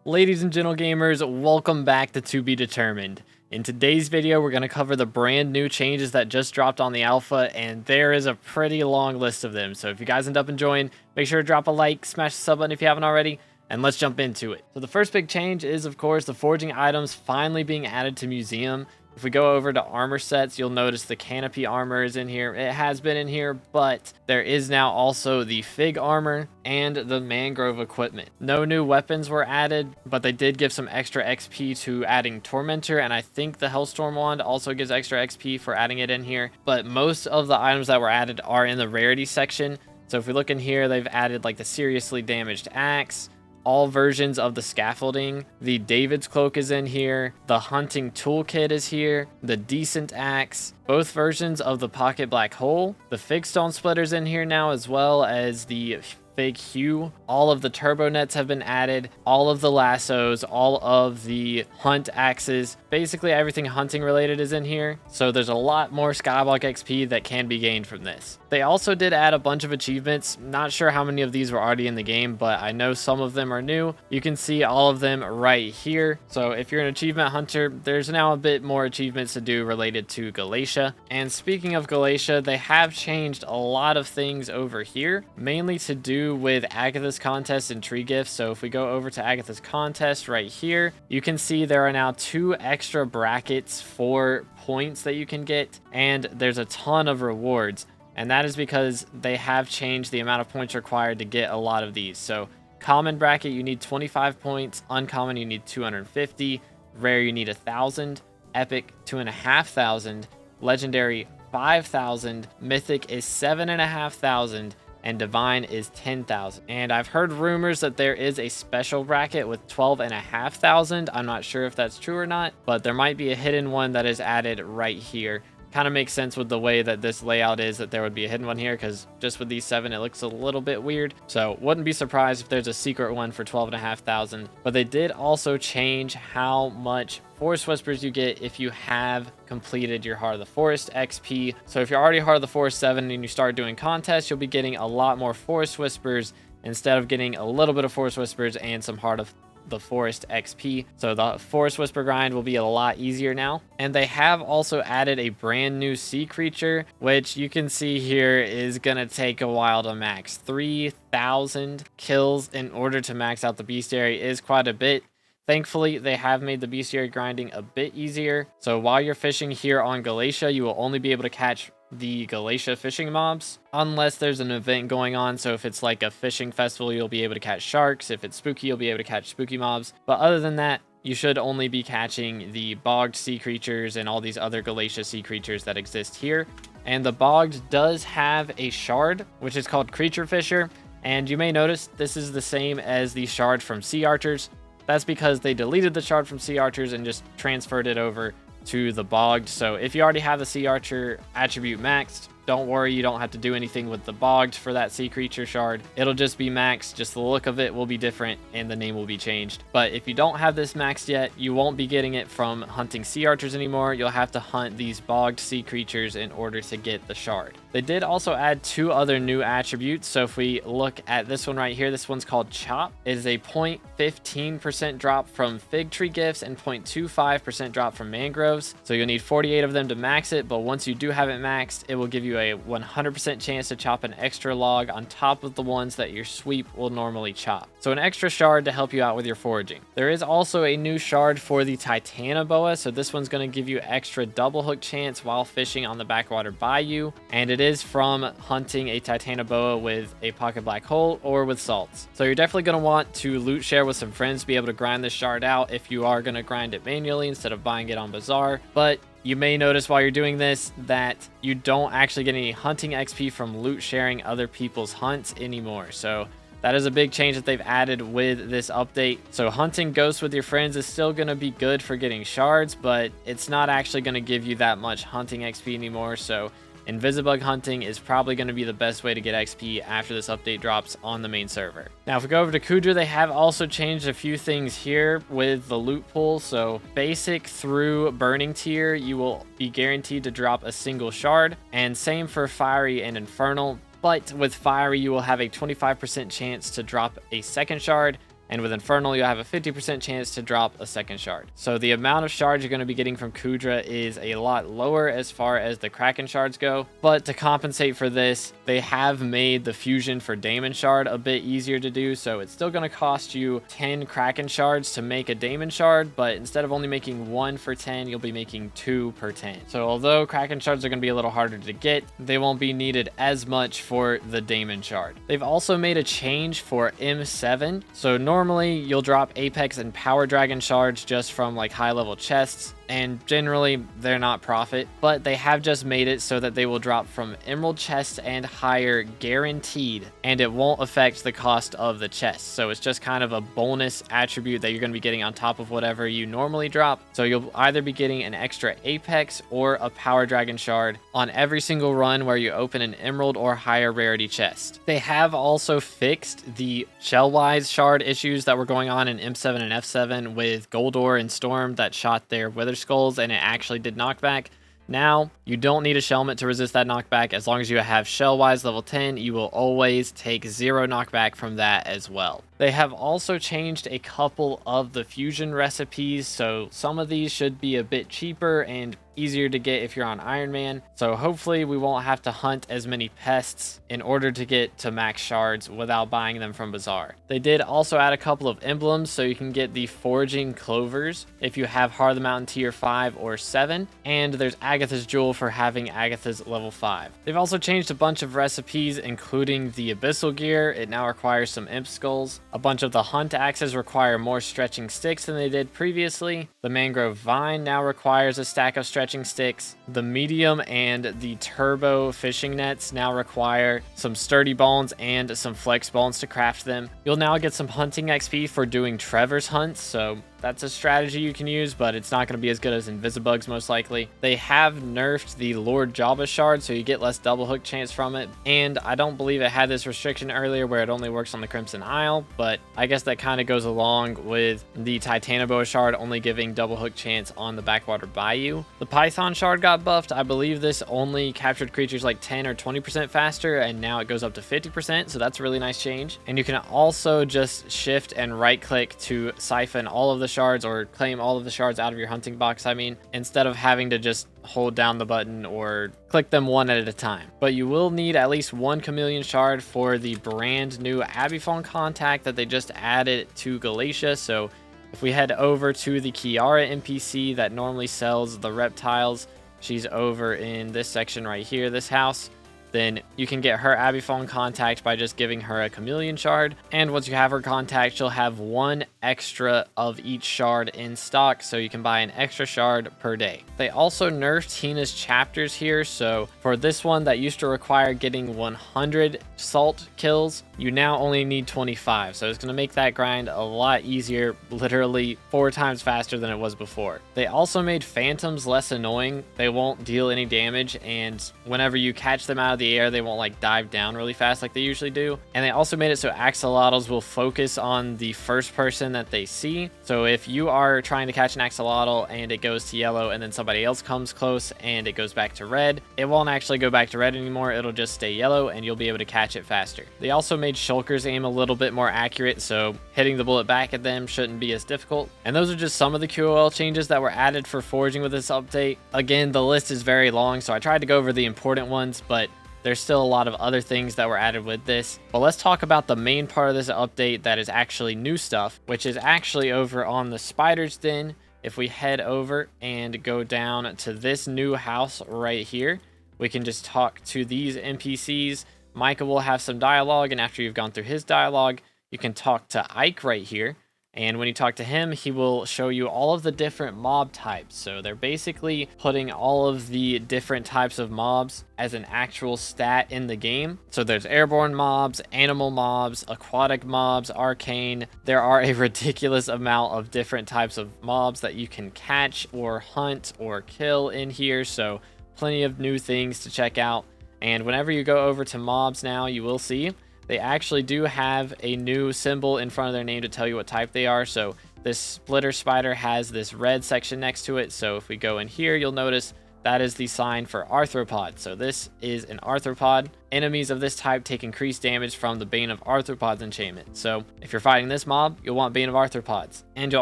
Ladies and gentle gamers, welcome back to Be Determined. In today's video, we're going to cover the brand new changes that just dropped on the alpha, and there is a pretty long list of them. So if you guys end up enjoying, make sure to drop a like, smash the sub button if you haven't already, and let's jump into it. So the first big change is, of course, the foraging items finally being added to Museum. If we go over to armor sets, you'll notice the canopy armor is in here. It has been in here, but there is now also the fig armor and the mangrove equipment. No new weapons were added, but they did give some extra XP to adding Tormentor, and I think the Hellstorm wand also gives extra XP for adding it in here. But most of the items that were added are in the rarity section. So if we look in here, they've added like the seriously damaged axe, all versions of the scaffolding, the David's cloak is in here, the hunting toolkit is here, the decent axe, both versions of the pocket black hole, the fig stone splitter's in here now, as well as the fig hue. All of the turbo nets have been added, all of the lassos, all of the hunt axes, basically everything hunting related is in here. So there's a lot more Skyblock XP that can be gained from this. They also did add a bunch of achievements. Not sure how many of these were already in the game, but I know some of them are new. You can see all of them right here. So if you're an achievement hunter, there's now a bit more achievements to do related to Galatia. And speaking of Galatia, they have changed a lot of things over here, mainly to do with Agatha's contest and tree gifts. So if we go over to Agatha's contest right here, you can see there are now 2 extra brackets for points that you can get, and there's a ton of rewards. And that is because they have changed the amount of points required to get a lot of these. So common bracket, you need 25 points. Uncommon, you need 250. Rare, you need 1,000. Epic, 2,500. Legendary, 5,000. Mythic is 7,500. And divine is 10,000. And I've heard rumors that there is a special bracket with 12,500. I'm not sure if that's true or not, but there might be a hidden one that is added right here. Kind of makes sense with the way that this layout is that there would be a hidden one here, because just with these 7 it looks a little bit weird. So wouldn't be surprised if there's a secret one for 12,500. But they did also change how much Forest Whispers you get if you have completed your Heart of the Forest XP. So if you're already Heart of the Forest 7 and you start doing contests, you'll be getting a lot more Forest Whispers instead of getting a little bit of Forest Whispers and some Heart of the Forest XP. So the Forest Whisper grind will be a lot easier now. And they have also added a brand new sea creature, which you can see here is gonna take a while to max. 3,000 kills in order to max out the bestiary is quite a bit. Thankfully, they have made the bestiary grinding a bit easier. So while you're fishing here on Galatia, you will only be able to catch the Galatia fishing mobs unless there's an event going on. So if it's like a fishing festival, you'll be able to catch sharks. If it's spooky, you'll be able to catch spooky mobs. But other than that, you should only be catching the bogged sea creatures and all these other Galatia sea creatures that exist here. And the bogged does have a shard, which is called Creature Fisher. And you may notice this is the same as the shard from Sea Archers. That's because they deleted the shard from Sea Archers and just transferred it over to the bogged. So if you already have the Sea Archer attribute maxed, don't worry, you don't have to do anything with the bogged for that sea creature shard. It'll just be maxed, just the look of it will be different and the name will be changed. But if you don't have this maxed yet, you won't be getting it from hunting sea archers anymore. You'll have to hunt these bogged sea creatures in order to get the shard. They did also add 2 other new attributes. So if we look at this one right here, this one's called Chop. It is a 0.15% drop from fig tree gifts and 0.25% drop from mangroves. So you'll need 48 of them to max it, but once you do have it maxed, it will give you a 100% chance to chop an extra log on top of the ones that your sweep will normally chop. So an extra shard to help you out with your foraging. There is also a new shard for the Titanoboa. So this one's going to give you extra double hook chance while fishing on the backwater bayou. And it is from hunting a Titanoboa with a pocket black hole or with salts. So you're definitely going to want to loot share with some friends to be able to grind this shard out if you are going to grind it manually instead of buying it on Bazaar. But you may notice while you're doing this that you don't actually get any hunting XP from loot sharing other people's hunts anymore. So that is a big change that they've added with this update. So hunting ghosts with your friends is still going to be good for getting shards, but it's not actually going to give you that much hunting XP anymore. So Invisibug hunting is probably going to be the best way to get XP after this update drops on the main server. Now, if we go over to Kuudra, they have also changed a few things here with the loot pool. So basic through burning tier, you will be guaranteed to drop a single shard, and same for fiery and infernal. But with fiery, you will have a 25% chance to drop a second shard, And with Infernal, you'll have a 50% chance to drop a second shard. So the amount of shards you're going to be getting from Kuudra is a lot lower as far as the Kraken shards go. But to compensate for this, they have made the fusion for Daemon shard a bit easier to do. So it's still going to cost you 10 Kraken shards to make a Daemon shard, but instead of only making 1 for 10, you'll be making 2 per 10. So although Kraken shards are going to be a little harder to get, they won't be needed as much for the Daemon shard. They've also made a change for M7. So normally you'll drop Apex and Power Dragon shards just from like high level chests, and generally they're not profit, but they have just made it so that they will drop from emerald chests and higher guaranteed, and it won't affect the cost of the chest. So it's just kind of a bonus attribute that you're going to be getting on top of whatever you normally drop. So you'll either be getting an extra Apex or a Power Dragon shard on every single run where you open an emerald or higher rarity chest. They have also fixed the shell-wise shard issues that were going on in M7 and F7 with Goldor and Storm that shot their Wither Skulls and it actually did knockback. Now, you don't need a Shellmet to resist that knockback. As long as you have Shell-wise level 10, you will always take 0 knockback from that as well. They have also changed a couple of the fusion recipes, so some of these should be a bit cheaper and easier to get if you're on Iron Man. So hopefully we won't have to hunt as many pests in order to get to max shards without buying them from Bazaar. They did also add a couple of emblems, so you can get the Foraging Clovers if you have Heart of the Mountain tier 5 or 7, and there's Agatha's Jewel for having Agatha's level 5. They've also changed a bunch of recipes, including the Abyssal Gear. It now requires some Imp Skulls. A bunch of the Hunt Axes require more stretching sticks than they did previously. The Mangrove Vine now requires a stack of stretching sticks. The Medium and the Turbo Fishing Nets now require some Sturdy Bones and some Flex Bones to craft them. You'll now get some hunting XP for doing Trevor's hunts, so that's a strategy you can use, but it's not going to be as good as Invisibugs most likely. They have nerfed the Lord Jabba shard, so you get less double hook chance from it. And I don't believe it had this restriction earlier where it only works on the Crimson Isle, but I guess that kind of goes along with the Titanoboa shard only giving double hook chance on the Backwater Bayou. The Python shard got buffed. I believe this only captured creatures like 10 or 20% faster, and now it goes up to 50%, so that's a really nice change. And you can also just shift and right click to siphon all of the shards, or claim all of the shards out of your hunting box, instead of having to just hold down the button or click them one at a time. But you will need at least 1 chameleon shard for the brand new Abiphone contact that they just added to Galatia. So if we head over to the Kiara NPC that normally sells the reptiles, she's over in this section right here, this house, then you can get her Abiphone contact by just giving her a chameleon shard. And once you have her contact, she'll have 1 extra of each shard in stock, so you can buy an extra shard per day. They also nerfed Tina's chapters here, so for this one that used to require getting 100 salt kills, you now only need 25, so it's going to make that grind a lot easier, literally 4 times faster than it was before. They also made phantoms less annoying. They won't deal any damage, and whenever you catch them out of the air, they won't like dive down really fast like they usually do. And they also made it so axolotls will focus on the first person that they see. So if you are trying to catch an axolotl and it goes to yellow and then somebody else comes close and it goes back to red, it won't actually go back to red anymore. It'll just stay yellow and you'll be able to catch it faster. They also made shulkers aim a little bit more accurate, so hitting the bullet back at them shouldn't be as difficult. And those are just some of the QOL changes that were added for foraging with this update. Again, the list is very long, so I tried to go over the important ones, but there's still a lot of other things that were added with this. But let's talk about the main part of this update that is actually new stuff, which is actually over on the Spider's Den. If we head over and go down to this new house right here, we can just talk to these NPCs. Micah will have some dialogue, and after you've gone through his dialogue, you can talk to Ike right here. And when you talk to him, he will show you all of the different mob types. So they're basically putting all of the different types of mobs as an actual stat in the game. So there's airborne mobs, animal mobs, aquatic mobs, arcane. There are a ridiculous amount of different types of mobs that you can catch or hunt or kill in here. So plenty of new things to check out. And whenever you go over to mobs now, you will see they actually do have a new symbol in front of their name to tell you what type they are. So this splitter spider has this red section next to it. So if we go in here, you'll notice that is the sign for arthropod. So this is an arthropod. Enemies of this type take increased damage from the Bane of Arthropods enchantment. So if you're fighting this mob, you'll want Bane of Arthropods. And you'll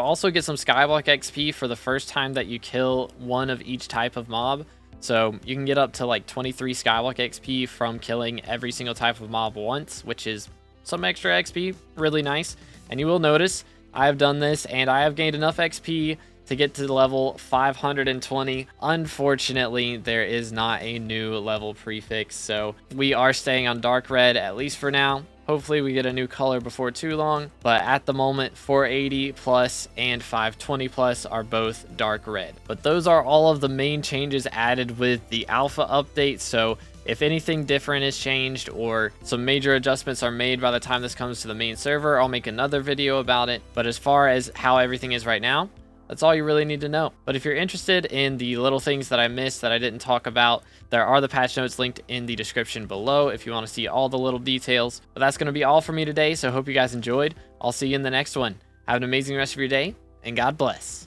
also get some Skyblock XP for the first time that you kill one of each type of mob. So you can get up to like 23 Skyblock XP from killing every single type of mob once, which is some extra XP, really nice. And you will notice I have done this and I have gained enough XP to get to level 520. Unfortunately, there is not a new level prefix, so we are staying on dark red, at least for now. Hopefully we get a new color before too long, but at the moment 480 plus and 520 plus are both dark red. But those are all of the main changes added with the alpha update, so if anything different is changed or some major adjustments are made by the time this comes to the main server, I'll make another video about it. But as far as how everything is right now, that's all you really need to know. But if you're interested in the little things that I missed that I didn't talk about, there are the patch notes linked in the description below if you want to see all the little details. But that's going to be all for me today, so hope you guys enjoyed. I'll see you in the next one. Have an amazing rest of your day, and God bless.